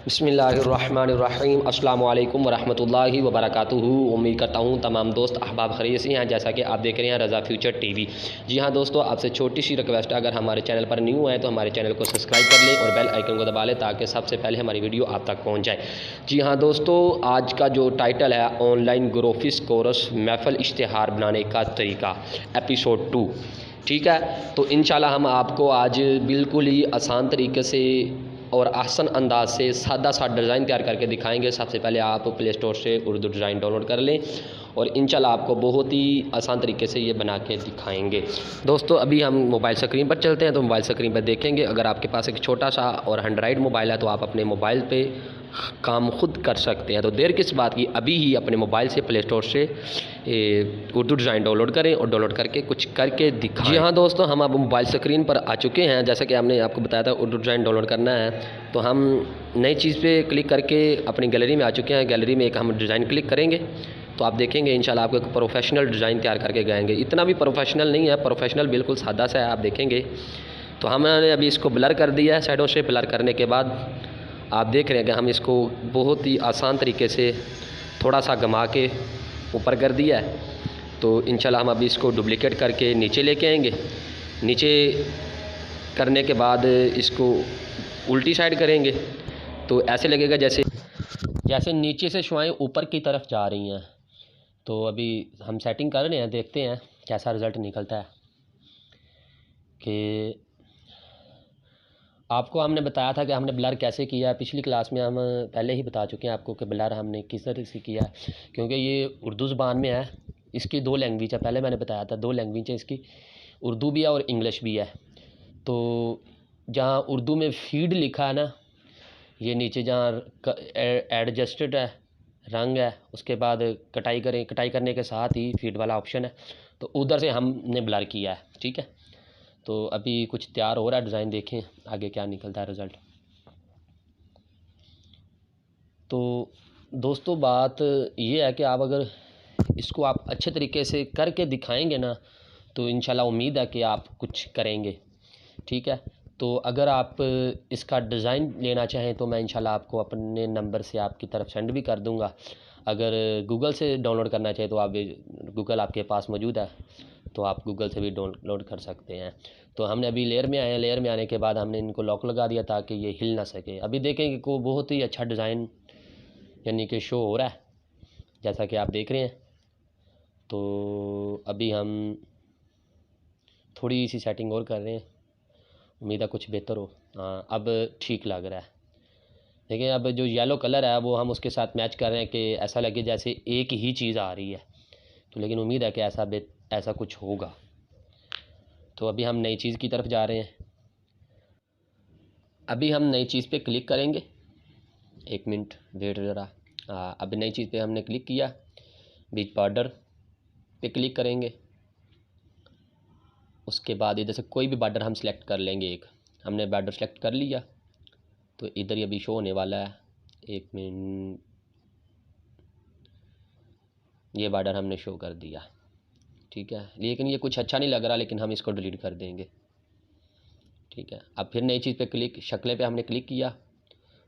बिस्मिल्लाहिर्रहमानिर्रहीम अस्सलाम वालेकुम वरहमतुल्लाहि वबरकातुहू। उम्मीद करता हूँ तमाम दोस्त अहबाब खैरियत से हैं। जैसा कि आप देख रहे हैं रज़ा फ्यूचर टीवी। जी हाँ दोस्तों, आपसे छोटी सी रिक्वेस्ट है, अगर हमारे चैनल पर न्यू है तो हमारे चैनल को सब्सक्राइब कर लें और बेल आइकन को दबा लें ताकि सबसे पहले हमारी वीडियो आप तक पहुँच जाए। जी हाँ दोस्तों, आज का जो टाइटल है ऑनलाइन ग्राफिक्स कोर्स महफिल इश्तिहार बनाने का तरीका, एपिसोड 2। ठीक है, तो इंशाल्लाह हम आपको आज बिल्कुल ही आसान तरीके से और आसान अंदाज से सादा सा डिज़ाइन तैयार करके दिखाएंगे। सबसे पहले आप प्ले स्टोर से उर्दू डिज़ाइन डाउनलोड कर लें और इंशाल्लाह आपको बहुत ही आसान तरीके से ये बना के दिखाएंगे। दोस्तों अभी हम मोबाइल स्क्रीन पर चलते हैं, तो मोबाइल स्क्रीन पर देखेंगे। अगर आपके पास एक छोटा सा और एंड्रॉइड मोबाइल है तो आप अपने मोबाइल पे काम खुद कर सकते हैं। तो देर किस बात की, अभी ही अपने मोबाइल से प्ले स्टोर से उर्दू डिज़ाइन डाउनलोड करें और डाउनलोड करके कुछ करके दिखाएं। जी हाँ दोस्तों, हम अब मोबाइल स्क्रीन पर आ चुके हैं। जैसा कि हमने आपको बताया था उर्दू डिज़ाइन डाउनलोड करना है, तो हम नई चीज़ पे क्लिक करके अपनी गैलरी में आ चुके हैं। गैलरी में एक हम डिज़ाइन क्लिक करेंगे तो आप देखेंगे इंशाल्लाह आपको एक प्रोफेशनल डिज़ाइन तैयार करके गाएंगे। इतना भी प्रोफेशनल नहीं है, प्रोफेशनल बिल्कुल सादा सा है, आप देखेंगे। तो हमने अभी इसको ब्लर कर दिया है साइडों से। ब्लर करने के बाद आप देख रहे हैं कि हम इसको बहुत ही आसान तरीके से थोड़ा सा घुमा के ऊपर कर दिया है। तो इंशाल्लाह हम अभी इसको डुप्लिकेट करके नीचे लेके आएंगे। नीचे करने के बाद इसको उल्टी साइड करेंगे तो ऐसे लगेगा जैसे जैसे नीचे से शुआएं ऊपर की तरफ जा रही हैं। तो अभी हम सेटिंग कर रहे हैं, देखते हैं कैसा रिज़ल्ट निकलता है। कि आपको हमने बताया था कि हमने ब्लर कैसे किया है, पिछली क्लास में हम पहले ही बता चुके हैं आपको कि ब्लर हमने किस तरह से किया है। क्योंकि ये उर्दू ज़बान में है, इसकी 2 लैंग्वेज है, पहले मैंने बताया था 2 लैंग्वेज है इसकी, उर्दू भी है और इंग्लिश भी है। तो जहाँ उर्दू में फीड लिखा है ना, ये नीचे जहाँ एडजस्टेड है रंग है, उसके बाद कटाई करें, कटाई करने के साथ ही फीड वाला ऑप्शन है, तो उधर से हमने ब्लर किया है। ठीक है, तो अभी कुछ तैयार हो रहा है डिज़ाइन, देखें आगे क्या निकलता है रिज़ल्ट। तो दोस्तों बात ये है कि आप अगर इसको आप अच्छे तरीके से करके दिखाएंगे ना, तो इंशाल्लाह उम्मीद है कि आप कुछ करेंगे। ठीक है, तो अगर आप इसका डिज़ाइन लेना चाहें तो मैं इंशाल्लाह आपको अपने नंबर से आपकी तरफ सेंड भी कर दूंगा। अगर गूगल से डाउनलोड करना चाहें तो आप गूगल आपके पास मौजूद है, तो आप गूगल से भी डाउनलोड कर सकते हैं। तो हमने अभी लेयर में आए हैं, लेयर में आने के बाद हमने इनको लॉक लगा दिया ताकि ये हिल ना सके। अभी देखेंगे को बहुत ही अच्छा डिज़ाइन यानी कि शो हो रहा है जैसा कि आप देख रहे हैं। तो अभी हम थोड़ी सी सेटिंग और कर रहे हैं, उम्मीद है कुछ बेहतर हो। हाँ, अब ठीक लग रहा है। देखिए अब जो येलो कलर है वो हम उसके साथ मैच कर रहे हैं कि ऐसा लगे जैसे एक ही चीज़ आ रही है। तो लेकिन उम्मीद है कि ऐसा कुछ होगा। तो अभी हम नई चीज़ की तरफ जा रहे हैं। अभी हम नई चीज़ पे क्लिक करेंगे, 1 मिनट वेट ज़रा। अभी नई चीज़ पे हमने क्लिक किया, बीच बॉर्डर पे क्लिक करेंगे। उसके बाद इधर से कोई भी बॉर्डर हम सिलेक्ट कर लेंगे। एक हमने बॉर्डर सेलेक्ट कर लिया, तो इधर ही अभी शो होने वाला है। 1 मिनट, ये बॉर्डर हमने शो कर दिया। ठीक है, लेकिन ये कुछ अच्छा नहीं लग रहा, लेकिन हम इसको डिलीट कर देंगे। ठीक है, अब फिर नई चीज़ पे क्लिक, शक्ल पे हमने क्लिक किया।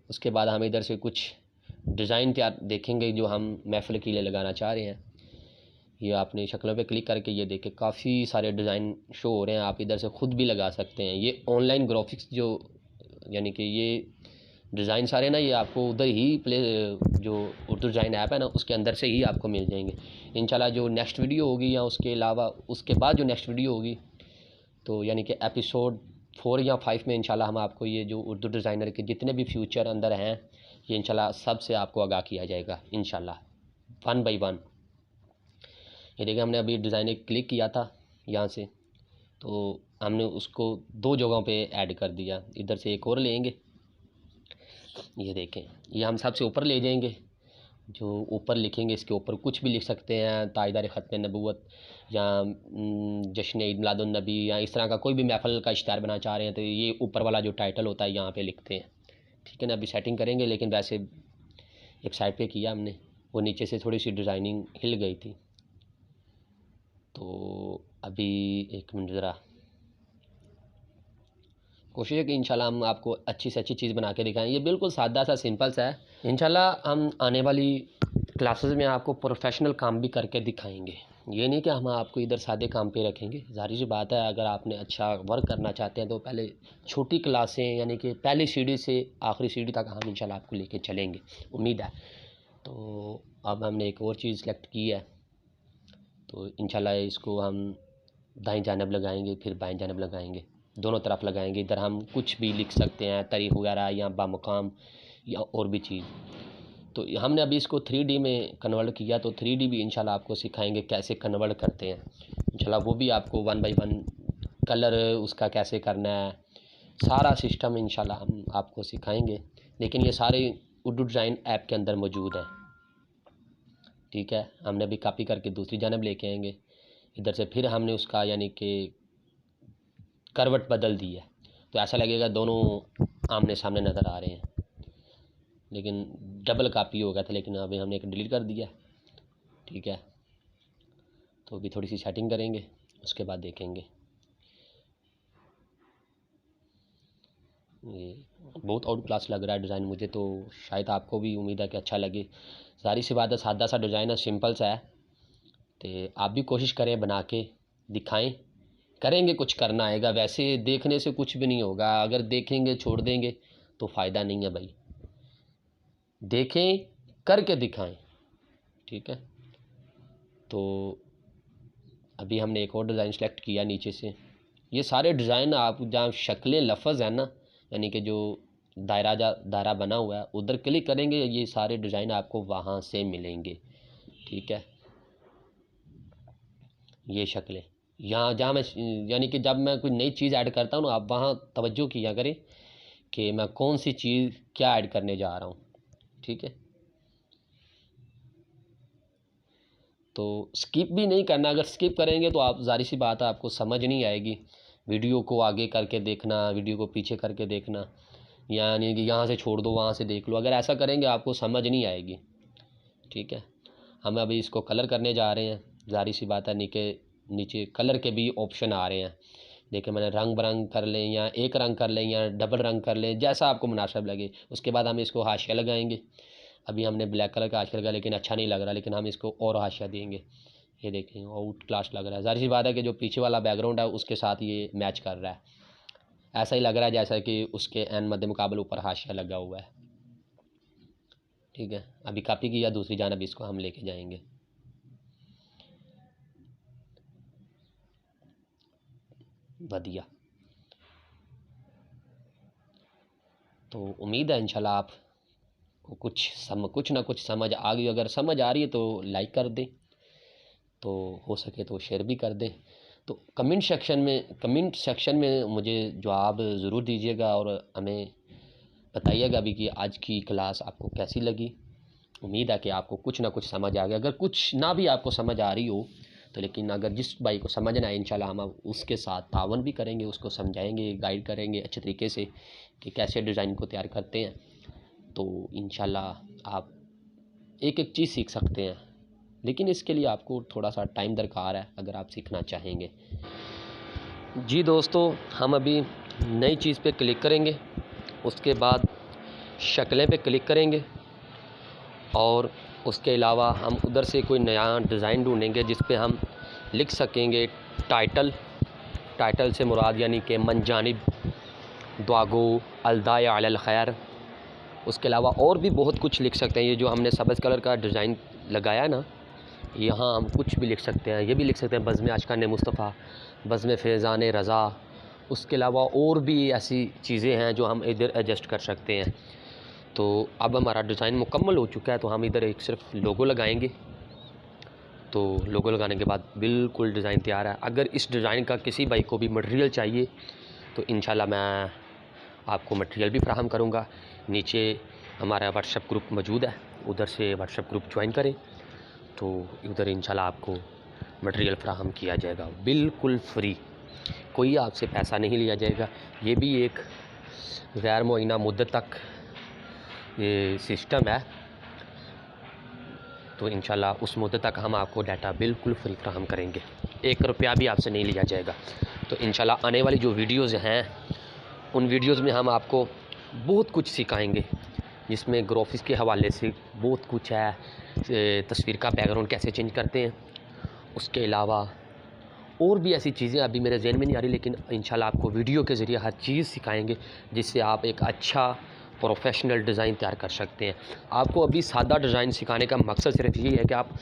उसके बाद हम इधर से कुछ डिज़ाइन तैयार देखेंगे जो हम महफिल के लिए लगाना चाह रहे हैं। ये आपने शक्लों पे क्लिक करके ये देखें काफ़ी सारे डिज़ाइन शो हो रहे हैं, आप इधर से ख़ुद भी लगा सकते हैं। ये ऑनलाइन ग्राफिक्स जो यानी कि ये डिज़ाइन सारे ना, ये आपको उधर ही जो उर्दू डिज़ाइन ऐप है ना, उसके अंदर से ही आपको मिल जाएंगे। इंशाल्लाह जो नेक्स्ट वीडियो होगी या उसके अलावा उसके बाद जो नेक्स्ट वीडियो होगी, तो यानी कि एपिसोड 4 या 5 में इंशाल्लाह हम आपको ये जो उर्दू डिज़ाइनर के जितने भी फ्यूचर अंदर हैं, ये इंशाल्लाह सब से आपको आगाह किया जाएगा इंशाल्लाह, 1 बाई 1। ये देखिए हमने अभी डिज़ाइन एक क्लिक किया था यहाँ से, तो हमने उसको 2 जगहों पे ऐड कर दिया। इधर से एक और लेंगे, ये देखें ये हम सबसे ऊपर ले जाएंगे। जो ऊपर लिखेंगे इसके ऊपर कुछ भी लिख सकते हैं, ताजदार ख़त्म नबूवत या जश्न ईद मिलादुन नबी या इस तरह का कोई भी महफिल का इश्तिहार बनाना चाह रहे हैं, तो ये ऊपर वाला जो टाइटल होता है यहाँ पे लिखते हैं। ठीक है ना, अभी सेटिंग करेंगे, लेकिन वैसे एक साइड पे किया हमने, वो नीचे से थोड़ी सी डिज़ाइनिंग हिल गई थी। तो अभी 1 मिनट ज़रा, कोशिश है कि इंशाल्लाह हम आपको अच्छी से अच्छी चीज़ बना के दिखाएं। ये बिल्कुल सादा सा सिंपल सा है। इंशाल्लाह हम आने वाली क्लासेस में आपको प्रोफेशनल काम भी करके दिखाएंगे। ये नहीं कि हम आपको इधर सादे काम पे रखेंगे। ज़ाहिर सी बात है, अगर आपने अच्छा वर्क करना चाहते हैं तो पहले छोटी क्लासें यानी कि पहली सीढ़ी से आखिरी सीढ़ी तक हम इंशाल्लाह आपको लेके चलेंगे, उम्मीद है। तो अब हमने एक और चीज़ सेलेक्ट की है, तो इंशाल्लाह इसको हम दाईं जानिब लगाएंगे, फिर बाएं जानिब लगाएंगे, दोनों तरफ लगाएंगे। इधर हम कुछ भी लिख सकते हैं, तारीख वगैरह या बामकाम या और भी चीज़। तो हमने अभी इसको 3D में कन्वर्ट किया, तो 3D भी इंशाल्लाह आपको सिखाएंगे कैसे कन्वर्ट करते हैं। इंशाल्लाह वो भी आपको 1 बाय 1 कलर उसका कैसे करना है, सारा सिस्टम इंशाल्लाह हम आपको सिखाएंगे। लेकिन ये सारे उर्दू डिज़ाइन ऐप के अंदर मौजूद है, ठीक है। हमने अभी कॉपी करके दूसरी जानब लेके आएंगे। इधर से फिर हमने उसका यानी कि करवट बदल दी है, तो ऐसा लगेगा दोनों आमने सामने नज़र आ रहे हैं, लेकिन डबल कॉपी हो गया था। लेकिन अभी हमने एक डिलीट कर दिया, ठीक है। तो अभी थोड़ी सी सेटिंग करेंगे, उसके बाद देखेंगे। ये बहुत आउट क्लास लग रहा है डिज़ाइन मुझे, तो शायद आपको भी उम्मीद है कि अच्छा लगे। सारी सी बात है, सादा सा डिज़ाइन है, सिंपल सा है। तो आप भी कोशिश करें, बना के दिखाएं। करेंगे कुछ करना आएगा, वैसे देखने से कुछ भी नहीं होगा। अगर देखेंगे छोड़ देंगे तो फ़ायदा नहीं है भाई। देखें, करके दिखाएं, ठीक है। तो अभी हमने एक और डिज़ाइन सेलेक्ट किया नीचे से। ये सारे डिज़ाइन आप जहाँ शक्लें लफ्ज़ है ना, यानी कि जो दायरा बना हुआ है, उधर क्लिक करेंगे, ये सारे डिज़ाइन आपको वहाँ से मिलेंगे, ठीक है। ये शक्लें यहाँ जहाँ मैं यानी कि जब मैं कोई नई चीज़ ऐड करता हूँ ना, आप वहाँ तवज्जो किया करें कि मैं कौन सी चीज़ क्या ऐड करने जा रहा हूँ, ठीक है। तो स्किप भी नहीं करना। अगर स्किप करेंगे तो आप ज़ाहिर सी बात है आपको समझ नहीं आएगी। वीडियो को आगे करके देखना, वीडियो को पीछे करके देखना, यानी कि यहाँ से छोड़ दो वहाँ से देख लो। अगर ऐसा करेंगे आपको समझ नहीं आएगी, ठीक है। हम अभी इसको कलर करने जा रहे हैं। ज़ाहिर सी बात है नीचे कलर के भी ऑप्शन आ रहे हैं। देखिए, मैंने रंग बरंग कर लें या एक रंग कर लें या डबल रंग कर लें, जैसा आपको मुनासिब लगे। उसके बाद हम इसको हाशिया लगाएंगे। अभी हमने ब्लैक कलर का हाशिया लगाया, लेकिन अच्छा नहीं लग रहा, लेकिन हम इसको और हाशिया देंगे। ये देखें, आउट क्लास लग रहा है। ज़ाहिर सी बात है कि जो पीछे वाला बैकग्राउंड है उसके साथ ये मैच कर रहा है। ऐसा ही लग रहा है जैसा कि उसके एन मध्य मुकाबले ऊपर हाशिया लगा हुआ है, ठीक है। अभी कॉपी किया, दूसरी जानब इसको हम लेके जाएंगे। बढ़िया। तो उम्मीद है इंशाल्लाह आपको कुछ ना कुछ समझ आ गई। अगर समझ आ रही है तो लाइक कर दें, तो हो सके तो शेयर भी कर दें। तो कमेंट सेक्शन में मुझे जवाब ज़रूर दीजिएगा और हमें बताइएगा भी कि आज की क्लास आपको कैसी लगी। उम्मीद है कि आपको कुछ ना कुछ समझ आ गया। अगर कुछ ना भी आपको समझ आ रही हो तो, लेकिन अगर जिस भाई को समझ ना आए, इंशाल्लाह हम उसके साथ तावन भी करेंगे, उसको समझाएंगे, गाइड करेंगे अच्छे तरीके से कि कैसे डिज़ाइन को तैयार करते हैं। तो इंशाल्लाह आप एक एक चीज़ सीख सकते हैं, लेकिन इसके लिए आपको थोड़ा सा टाइम दरकार है अगर आप सीखना चाहेंगे। जी दोस्तों, हम अभी नई चीज़ पे क्लिक करेंगे, उसके बाद शक्लें पे क्लिक करेंगे और उसके अलावा हम उधर से कोई नया डिज़ाइन ढूंढेंगे जिस पे हम लिख सकेंगे टाइटल से मुराद यानी कि मन जानिब दुआगो अलदाय अलल खैर। उसके अलावा और भी बहुत कुछ लिख सकते हैं। ये जो हमने सब्ज़ कलर का डिज़ाइन लगाया है ना, यहाँ हम कुछ भी लिख सकते हैं। ये भी लिख सकते हैं बज़्म आशिक़ान मुस्तफ़ा, बज़्म फ़ैज़ान रज़ा। उसके अलावा और भी ऐसी चीज़ें हैं जो हम इधर एडजस्ट कर सकते हैं। तो अब हमारा डिज़ाइन मुकम्मल हो चुका है, तो हम इधर एक सिर्फ लोगो लगाएंगे। तो लोगो लगाने के बाद बिल्कुल डिज़ाइन तैयार है। अगर इस डिज़ाइन का किसी भाई को भी मटेरियल चाहिए तो इंशाल्लाह मैं आपको मटेरियल भी फ़राहम करूँगा। नीचे हमारा व्हाट्सएप ग्रुप मौजूद है, उधर से व्हाट्सएप ग्रुप ज्वाइन करें, तो उधर इंशाल्लाह आपको मटेरियल फ़राहम किया जाएगा बिल्कुल फ्री। कोई आपसे पैसा नहीं लिया जाएगा। ये भी एक गैर मुअय्यना मुद्दत तक ये सिस्टम है, तो इंशाल्लाह उस मुद्दत तक हम आपको डाटा बिल्कुल फ्री फ़राहम करेंगे। 1 रुपया भी आपसे नहीं लिया जाएगा। तो इंशाल्लाह आने वाली जो वीडियोज़ हैं उन वीडियोज़ में हम आपको बहुत कुछ सिखाएंगे, जिसमें ग्राफिक्स के हवाले से बहुत कुछ है, तस्वीर का बैकग्राउंड कैसे चेंज करते हैं। उसके अलावा और भी ऐसी चीज़ें अभी मेरे ज़हन में नहीं आ रही, लेकिन इंशाल्लाह आपको वीडियो के ज़रिए हर चीज़ सिखाएंगे, जिससे आप एक अच्छा प्रोफेशनल डिज़ाइन तैयार कर सकते हैं। आपको अभी सादा डिज़ाइन सिखाने का मकसद सिर्फ यही है कि आप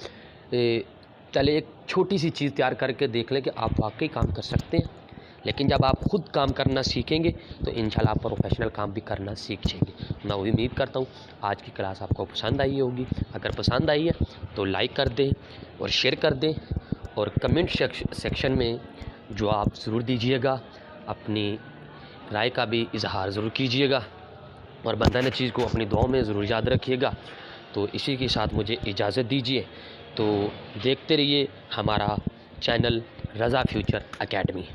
चले एक छोटी सी चीज़ तैयार करके देख लें कि आप वाकई काम कर सकते हैं। लेकिन जब आप ख़ुद काम करना सीखेंगे तो इंशाल्लाह आप प्रोफेशनल काम भी करना सीख जाएंगे। मैं उम्मीद करता हूँ आज की क्लास आपको पसंद आई होगी। अगर पसंद आई है तो लाइक कर दें और शेयर कर दें, और कमेंट सेक्शन में जवाब ज़रूर दीजिएगा। अपनी राय का भी इजहार ज़रूर कीजिएगा, और बंदा चीज़ को अपनी दुआओं में ज़रूर याद रखिएगा। तो इसी के साथ मुझे इजाज़त दीजिए। तो देखते रहिए हमारा चैनल रज़ा फ्यूचर एकेडमी।